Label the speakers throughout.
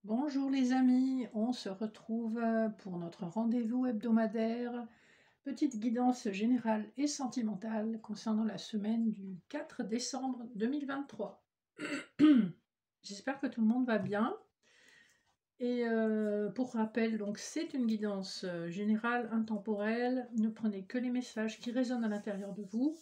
Speaker 1: Bonjour les amis, on se retrouve pour notre rendez-vous hebdomadaire, petite guidance générale et sentimentale concernant la semaine du 4 décembre 2023. J'espère que tout le monde va bien. Et pour rappel, donc c'est une guidance générale, intemporelle. Ne prenez que les messages qui résonnent à l'intérieur de vous.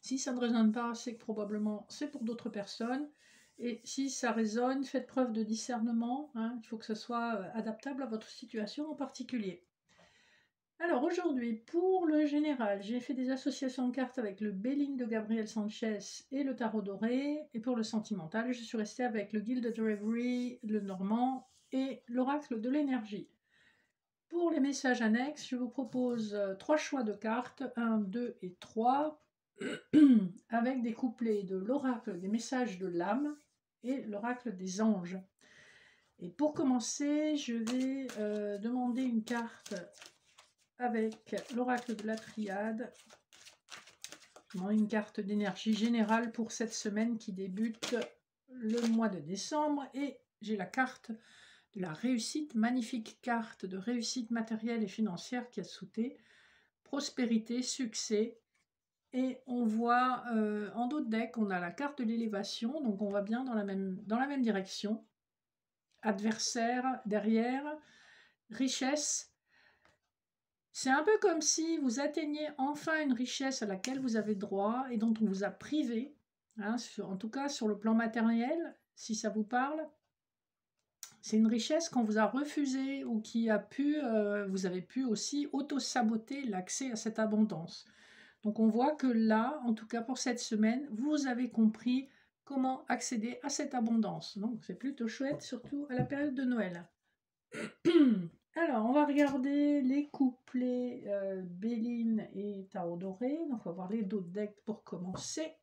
Speaker 1: Si ça ne résonne pas, c'est que probablement c'est pour d'autres personnes. Et si ça résonne, faites preuve de discernement. Il faut que ce soit adaptable à votre situation en particulier. Alors aujourd'hui, pour le général, j'ai fait des associations de cartes avec le Béline de Gabriel Sanchez et le tarot doré. Et pour le sentimental, je suis restée avec le Gilded Reverie, le Normand et l'oracle de l'énergie. Pour les messages annexes, je vous propose 3 choix de cartes, 1, 2 et 3, avec des couplets de l'oracle des messages de l'âme et l'oracle des anges. Et pour commencer, je vais demander une carte avec l'oracle de la triade, une carte d'énergie générale pour cette semaine qui débute le mois de décembre. Et j'ai la carte de la réussite, magnifique carte de réussite matérielle et financière qui a sauté, prospérité, succès. Et on voit en dos de deck, on a la carte de l'élévation, donc on va bien dans la même direction. Adversaire derrière, richesse. C'est un peu comme si vous atteigniez enfin une richesse à laquelle vous avez droit et dont on vous a privé, en tout cas sur le plan matériel, si ça vous parle. C'est une richesse qu'on vous a refusée ou qui a pu, vous avez pu aussi auto-saboter l'accès à cette abondance. Donc on voit que là, en tout cas pour cette semaine, vous avez compris comment accéder à cette abondance. Donc c'est plutôt chouette, surtout à la période de Noël. Alors, on va regarder les couplets Béline et Tarot doré. Donc on va voir les dos de deck pour commencer.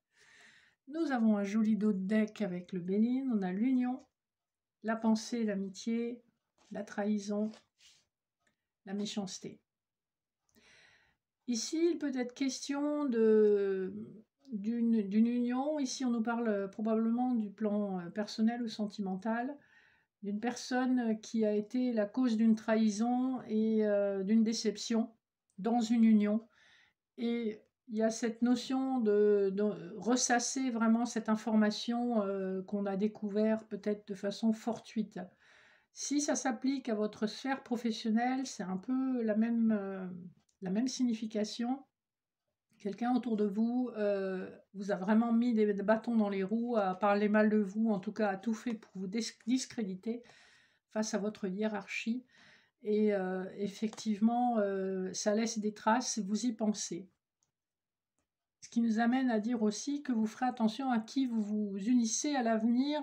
Speaker 1: Nous avons un joli dos de deck avec le Béline. On a l'union, la pensée, l'amitié, la trahison, la méchanceté. Ici, il peut être question d'une union. Ici, on nous parle probablement du plan personnel ou sentimental, d'une personne qui a été la cause d'une trahison et d'une déception dans une union. Et il y a cette notion de ressasser vraiment cette information qu'on a découvert peut-être de façon fortuite. Si ça s'applique à votre sphère professionnelle, c'est un peu la même signification. Quelqu'un autour de vous vous a vraiment mis des bâtons dans les roues, à parler mal de vous, en tout cas a tout fait pour vous discréditer face à votre hiérarchie. Et effectivement, ça laisse des traces, vous y pensez. Ce qui nous amène à dire aussi que vous ferez attention à qui vous vous unissez à l'avenir,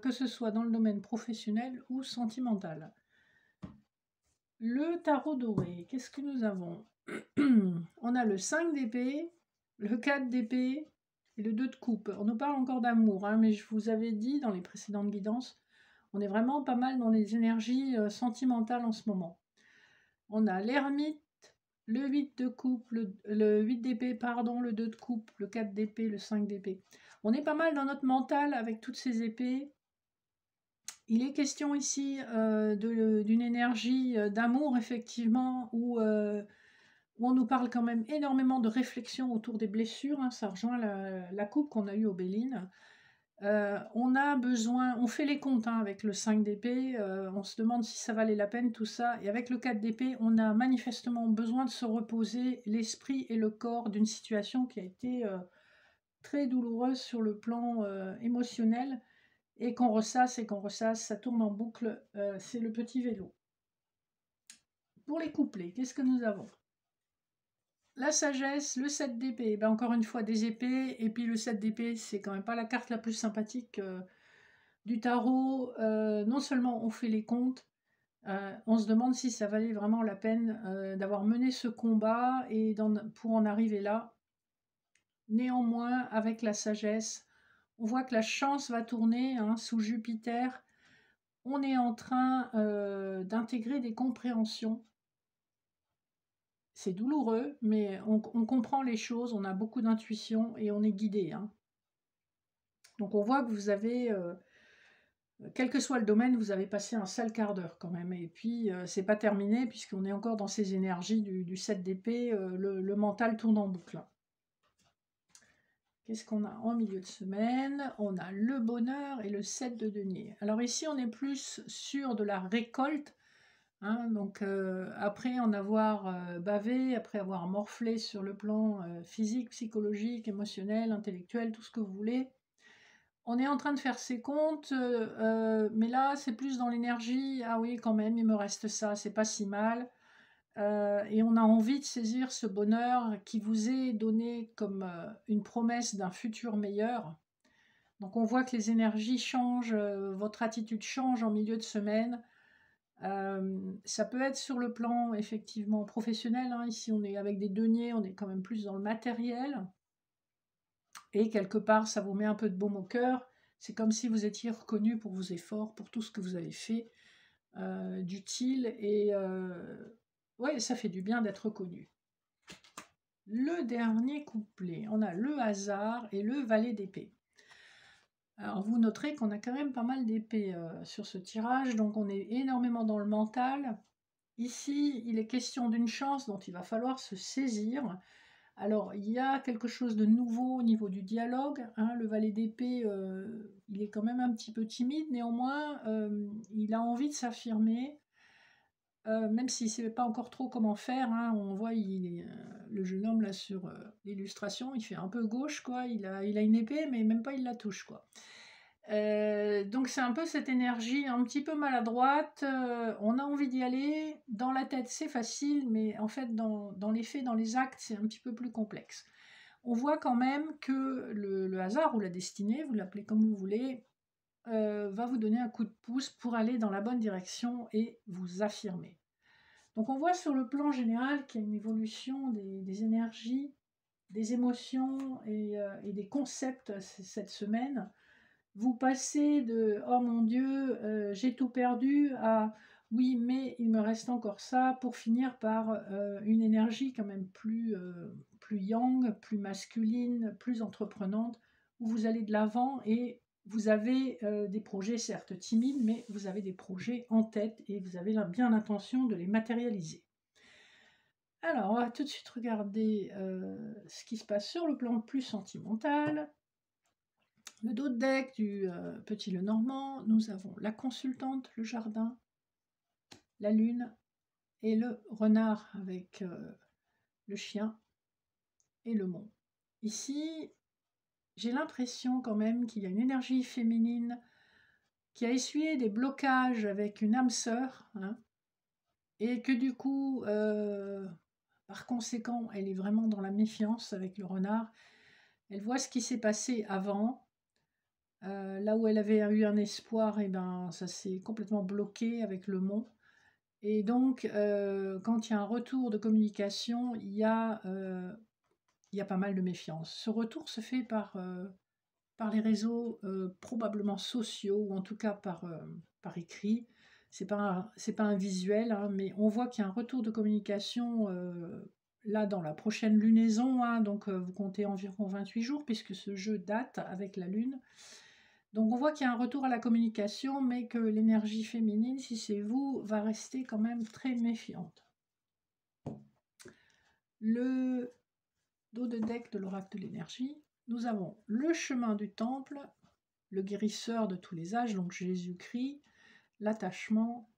Speaker 1: que ce soit dans le domaine professionnel ou sentimental. Le tarot doré, qu'est-ce que nous avons? On a le 5 d'épée, le 4 d'épée et le 2 de coupe. On nous parle encore d'amour, mais je vous avais dit dans les précédentes guidances, on est vraiment pas mal dans les énergies sentimentales en ce moment. On a l'ermite, le 8 de coupe, le 8 d'épée, pardon, le 2 de coupe, le 4 d'épée, le 5 d'épée. On est pas mal dans notre mental avec toutes ces épées. Il est question ici d'une énergie d'amour, effectivement, où on nous parle quand même énormément de réflexion autour des blessures. Ça rejoint la coupe qu'on a eue au Béline. On a besoin, on fait les comptes avec le 5 d'épée, on se demande si ça valait la peine tout ça, et avec le 4 d'épée, on a manifestement besoin de se reposer l'esprit et le corps d'une situation qui a été très douloureuse sur le plan émotionnel, et qu'on ressasse, ça tourne en boucle, c'est le petit vélo. Pour les couplets, qu'est-ce que nous avons? La sagesse, le 7 d'épée, encore une fois des épées, et puis le 7 d'épée, c'est quand même pas la carte la plus sympathique du tarot. Non seulement on fait les comptes, on se demande si ça valait vraiment la peine d'avoir mené ce combat et pour en arriver là. Néanmoins, avec la sagesse, on voit que la chance va tourner sous Jupiter. On est en train d'intégrer des compréhensions. C'est douloureux, mais on comprend les choses, on a beaucoup d'intuition et on est guidé. Donc on voit que vous avez quel que soit le domaine, vous avez passé un sale quart d'heure quand même. Et puis, c'est pas terminé puisqu'on est encore dans ces énergies du 7 d'épée. Le mental tourne en boucle. Qu'est-ce qu'on a en milieu de semaine? On a le bonheur et le 7 de denier. Alors ici, on est plus sur de la récolte. Hein, donc après en avoir bavé, après avoir morflé sur le plan physique, psychologique, émotionnel, intellectuel, tout ce que vous voulez, on est en train de faire ses comptes, mais là c'est plus dans l'énergie. Ah oui, quand même, il me reste ça, c'est pas si mal. Et on a envie de saisir ce bonheur qui vous est donné comme une promesse d'un futur meilleur. Donc on voit que les énergies changent, votre attitude change en milieu de semaine. Ça peut être sur le plan effectivement professionnel, hein. Ici on est avec des deniers, on est quand même plus dans le matériel. Et quelque part ça vous met un peu de baume au cœur. C'est comme si vous étiez reconnu pour vos efforts, pour tout ce que vous avez fait d'utile. Et ouais, ça fait du bien d'être reconnu. Le dernier couplet, on a le hasard et le valet d'épée. Alors vous noterez qu'on a quand même pas mal d'épées sur ce tirage, donc on est énormément dans le mental. Ici, il est question d'une chance dont il va falloir se saisir. Alors, il y a quelque chose de nouveau au niveau du dialogue. Hein, le valet d'épée, il est quand même un petit peu timide, néanmoins, il a envie de s'affirmer, même s'il ne sait pas encore trop comment faire. Hein. On voit le jeune homme là sur l'illustration, il fait un peu gauche, quoi. Il a une épée, mais même pas il la touche, quoi. Donc c'est un peu cette énergie un petit peu maladroite, on a envie d'y aller, dans la tête c'est facile, mais en fait dans les faits, dans les actes, c'est un petit peu plus complexe. On voit quand même que le hasard ou la destinée, vous l'appelez comme vous voulez, va vous donner un coup de pouce pour aller dans la bonne direction et vous affirmer. Donc on voit sur le plan général qu'il y a une évolution des énergies, des émotions et des concepts cette semaine. Vous passez de « Oh mon Dieu, j'ai tout perdu » à « Oui, mais il me reste encore ça » pour finir par une énergie quand même plus yang, plus masculine, plus entreprenante, où vous allez de l'avant et vous avez des projets certes timides, mais vous avez des projets en tête et vous avez bien l'intention de les matérialiser. Alors, on va tout de suite regarder ce qui se passe sur le plan plus sentimental. Le dos de deck du Petit Lenormand, nous avons la consultante, le jardin, la lune et le renard avec le chien et le mont. Ici, j'ai l'impression quand même qu'il y a une énergie féminine qui a essuyé des blocages avec une âme sœur, hein, et que du coup, par conséquent, elle est vraiment dans la méfiance avec le renard. Elle voit ce qui s'est passé avant. Là où elle avait eu un espoir, et ben, ça s'est complètement bloqué avec le mont. Et donc, quand il y a un retour de communication, il y a pas mal de méfiance. Ce retour se fait par les réseaux probablement sociaux, ou en tout cas par écrit. C'est pas un visuel, hein, mais on voit qu'il y a un retour de communication là dans la prochaine lunaison. Hein, donc, vous comptez environ 28 jours, puisque ce jeu date avec la lune. Donc on voit qu'il y a un retour à la communication, mais que l'énergie féminine, si c'est vous, va rester quand même très méfiante. Le dos de deck de l'oracle de l'énergie, nous avons le chemin du temple, le guérisseur de tous les âges, donc Jésus-Christ, l'attachement,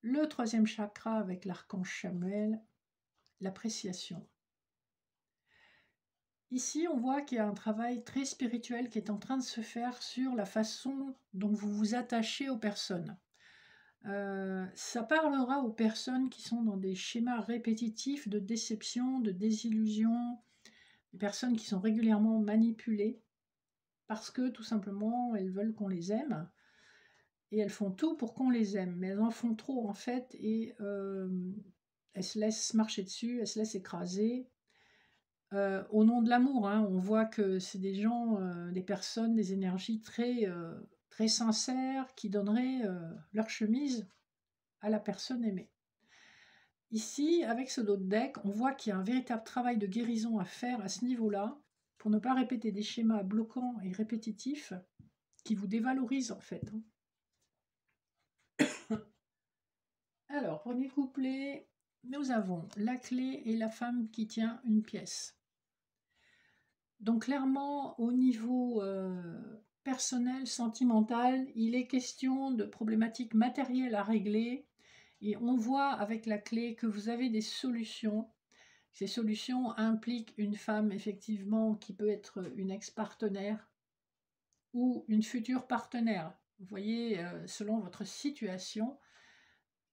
Speaker 1: le troisième chakra avec l'archange Samuel, l'appréciation. Ici, on voit qu'il y a un travail très spirituel qui est en train de se faire sur la façon dont vous vous attachez aux personnes. Ça parlera aux personnes qui sont dans des schémas répétitifs de déception, de désillusion, des personnes qui sont régulièrement manipulées parce que tout simplement elles veulent qu'on les aime et elles font tout pour qu'on les aime, mais elles en font trop en fait et elles se laissent marcher dessus, elles se laissent écraser. Au nom de l'amour, hein, on voit que c'est des gens, des personnes, des énergies très, très sincères qui donneraient leur chemise à la personne aimée. Ici, avec ce dos de deck, on voit qu'il y a un véritable travail de guérison à faire à ce niveau-là, pour ne pas répéter des schémas bloquants et répétitifs, qui vous dévalorise en fait. Alors, premier couplet, nous avons la clé et la femme qui tient une pièce. Donc clairement, au niveau personnel, sentimental, il est question de problématiques matérielles à régler. Et on voit avec la clé que vous avez des solutions. Ces solutions impliquent une femme, effectivement, qui peut être une ex-partenaire ou une future partenaire. Vous voyez, selon votre situation,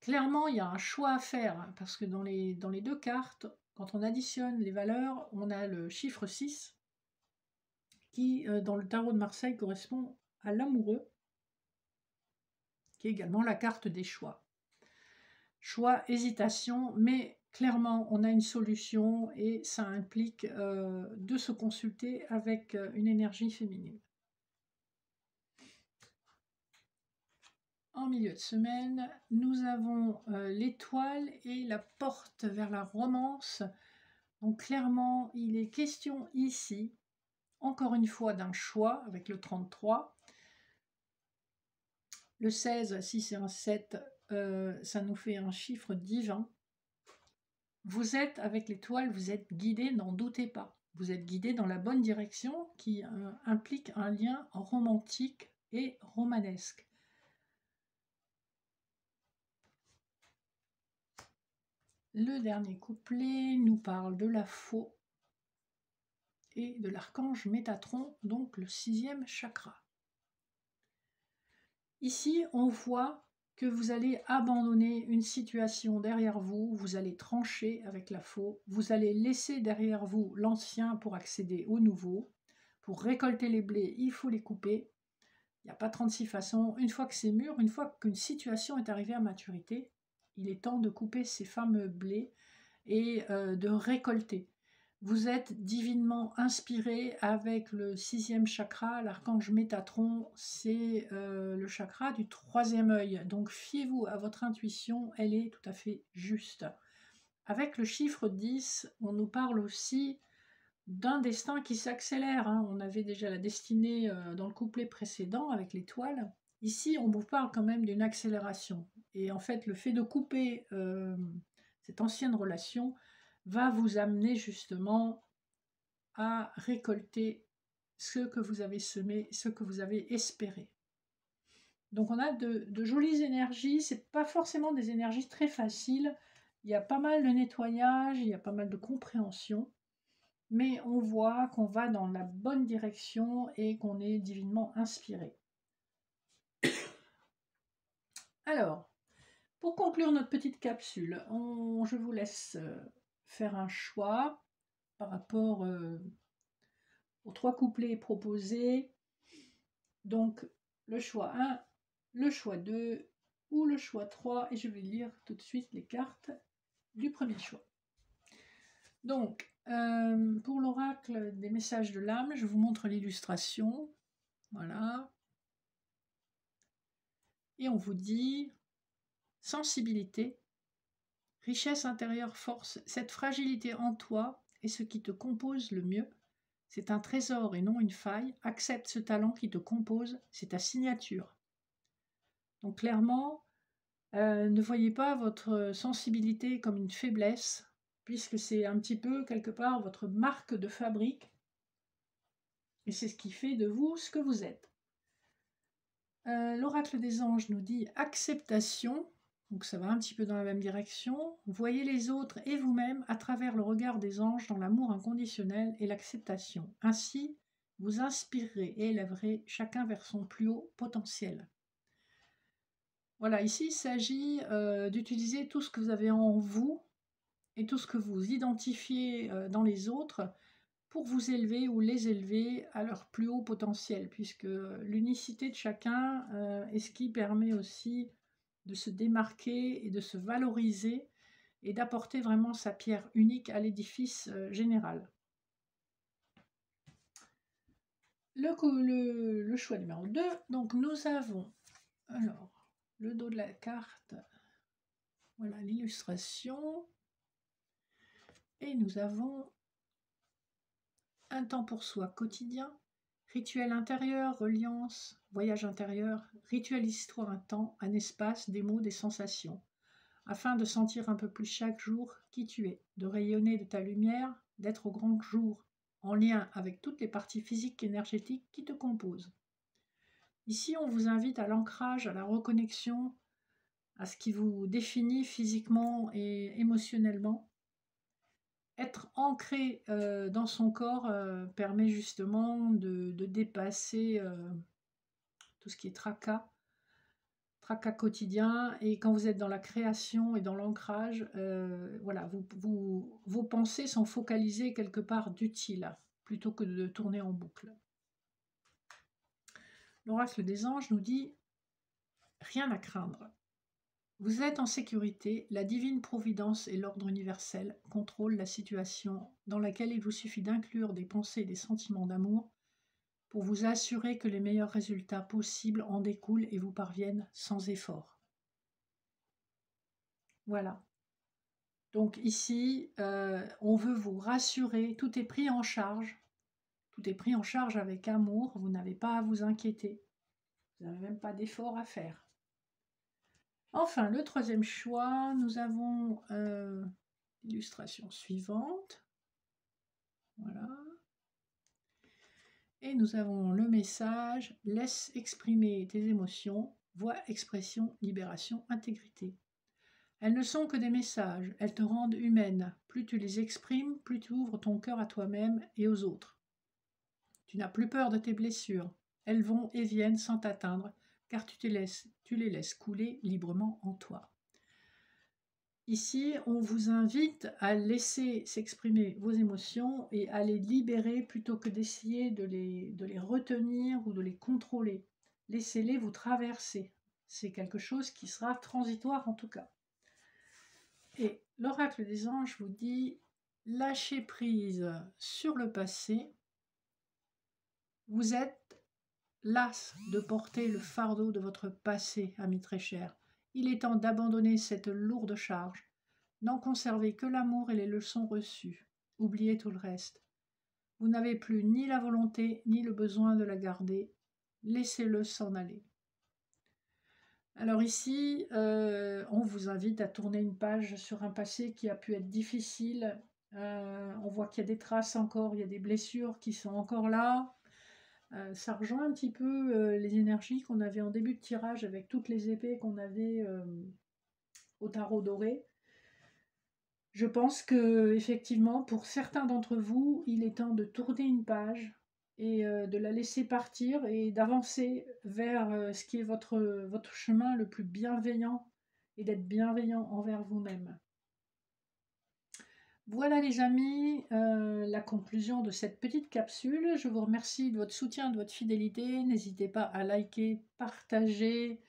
Speaker 1: clairement, il y a un choix à faire, hein, parce que dans les deux cartes, quand on additionne les valeurs, on a le chiffre 6, qui, dans le tarot de Marseille, correspond à l'amoureux, qui est également la carte des choix. Choix, hésitation, mais clairement, on a une solution et ça implique de se consulter avec une énergie féminine. En milieu de semaine, nous avons l'étoile et la porte vers la romance. Donc clairement, il est question ici, encore une fois, d'un choix avec le 33. Le 16, si c'est un 7, ça nous fait un chiffre divin. Vous êtes, avec l'étoile, vous êtes guidé, n'en doutez pas. Vous êtes guidé dans la bonne direction qui implique un lien romantique et romanesque. Le dernier couplet nous parle de la faux et de l'archange Métatron, donc le 6e chakra. Ici, on voit que vous allez abandonner une situation derrière vous, vous allez trancher avec la faux, vous allez laisser derrière vous l'ancien pour accéder au nouveau. Pour récolter les blés, il faut les couper. Il n'y a pas 36 façons. Une fois que c'est mûr, une fois qu'une situation est arrivée à maturité, il est temps de couper ces fameux blés et de récolter. Vous êtes divinement inspiré avec le 6e chakra, l'archange Métatron, c'est le chakra du 3e œil. Donc fiez-vous à votre intuition, elle est tout à fait juste. Avec le chiffre 10, on nous parle aussi d'un destin qui s'accélère. Hein. On avait déjà la destinée dans le couplet précédent avec l'étoile. Ici, on vous parle quand même d'une accélération. Et en fait, le fait de couper cette ancienne relation va vous amener justement à récolter ce que vous avez semé, ce que vous avez espéré. Donc on a de jolies énergies, c'est pas forcément des énergies très faciles, il y a pas mal de nettoyage, il y a pas mal de compréhension, mais on voit qu'on va dans la bonne direction et qu'on est divinement inspiré. Alors, pour conclure notre petite capsule, je vous laisse faire un choix par rapport aux 3 couplets proposés. Donc, le choix 1, le choix 2 ou le choix 3. Et je vais lire tout de suite les cartes du premier choix. Donc, pour l'oracle des messages de l'âme, je vous montre l'illustration. Voilà. Et on vous dit sensibilité, richesse intérieure, force. Cette fragilité en toi est ce qui te compose le mieux. C'est un trésor et non une faille. Accepte ce talent qui te compose, c'est ta signature. Donc clairement, ne voyez pas votre sensibilité comme une faiblesse, puisque c'est un petit peu, quelque part, votre marque de fabrique. Et c'est ce qui fait de vous ce que vous êtes. L'oracle des anges nous dit acceptation. Donc ça va un petit peu dans la même direction. Voyez les autres et vous-même à travers le regard des anges dans l'amour inconditionnel et l'acceptation. Ainsi, vous inspirerez et élèverez chacun vers son plus haut potentiel. Voilà, ici il s'agit d'utiliser tout ce que vous avez en vous et tout ce que vous identifiez dans les autres pour vous élever ou les élever à leur plus haut potentiel, puisque l'unicité de chacun est ce qui permet aussi de se démarquer et de se valoriser et d'apporter vraiment sa pierre unique à l'édifice général. Le choix numéro 2, donc nous avons alors le dos de la carte, voilà l'illustration, et nous avons un temps pour soi quotidien, Rituel intérieur, reliance, voyage intérieur, rituel histoire un temps, un espace, des mots, des sensations, afin de sentir un peu plus chaque jour qui tu es, de rayonner de ta lumière, d'être au grand jour, en lien avec toutes les parties physiques et énergétiques qui te composent. Ici, on vous invite à l'ancrage, à la reconnexion, à ce qui vous définit physiquement et émotionnellement. Être ancré dans son corps permet justement de dépasser tout ce qui est tracas quotidien. Et quand vous êtes dans la création et dans l'ancrage, voilà, vos pensées sont focalisées quelque part d'utile plutôt que de tourner en boucle. L'oracle des anges nous dit « Rien à craindre. Vous êtes en sécurité, la divine providence et l'ordre universel contrôlent la situation dans laquelle il vous suffit d'inclure des pensées et des sentiments d'amour pour vous assurer que les meilleurs résultats possibles en découlent et vous parviennent sans effort. » Voilà. Donc ici, on veut vous rassurer, tout est pris en charge. Tout est pris en charge avec amour, vous n'avez pas à vous inquiéter. Vous n'avez même pas d'effort à faire. Enfin, le troisième choix, nous avons l'illustration suivante. Voilà. Et nous avons le message « Laisse exprimer tes émotions, voix, expression, libération, intégrité ». Elles ne sont que des messages, elles te rendent humaine. Plus tu les exprimes, plus tu ouvres ton cœur à toi-même et aux autres. Tu n'as plus peur de tes blessures. Elles vont et viennent sans t'atteindre, car tu les laisses couler librement en toi. Ici, on vous invite à laisser s'exprimer vos émotions et à les libérer plutôt que d'essayer de les retenir ou de les contrôler. Laissez-les vous traverser. C'est quelque chose qui sera transitoire en tout cas. Et l'oracle des anges vous dit « Lâchez prise sur le passé. Vous êtes las de porter le fardeau de votre passé, amis très chers. Il est temps d'abandonner cette lourde charge. N'en conservez que l'amour et les leçons reçues. Oubliez tout le reste. Vous n'avez plus ni la volonté ni le besoin de la garder. Laissez-le s'en aller. » Alors ici, on vous invite à tourner une page sur un passé qui a pu être difficile. On voit qu'il y a des traces encore, il y a des blessures qui sont encore là. Ça rejoint un petit peu les énergies qu'on avait en début de tirage avec toutes les épées qu'on avait au tarot doré. Je pense que effectivement, pour certains d'entre vous, il est temps de tourner une page et de la laisser partir et d'avancer vers ce qui est votre chemin le plus bienveillant et d'être bienveillant envers vous-même. Voilà les amis, la conclusion de cette petite capsule. Je vous remercie de votre soutien, de votre fidélité. N'hésitez pas à liker, partager,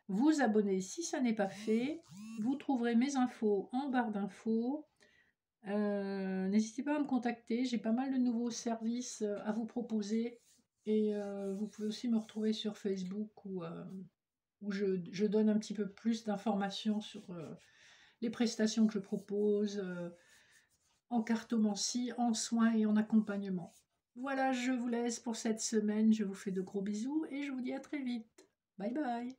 Speaker 1: vous abonner si ça n'est pas fait. Vous trouverez mes infos en barre d'infos. N'hésitez pas à me contacter, j'ai pas mal de nouveaux services à vous proposer. Et vous pouvez aussi me retrouver sur Facebook où je donne un petit peu plus d'informations sur les prestations que je propose en cartomancie, en soins et en accompagnement. Voilà, je vous laisse pour cette semaine, je vous fais de gros bisous et je vous dis à très vite. Bye bye.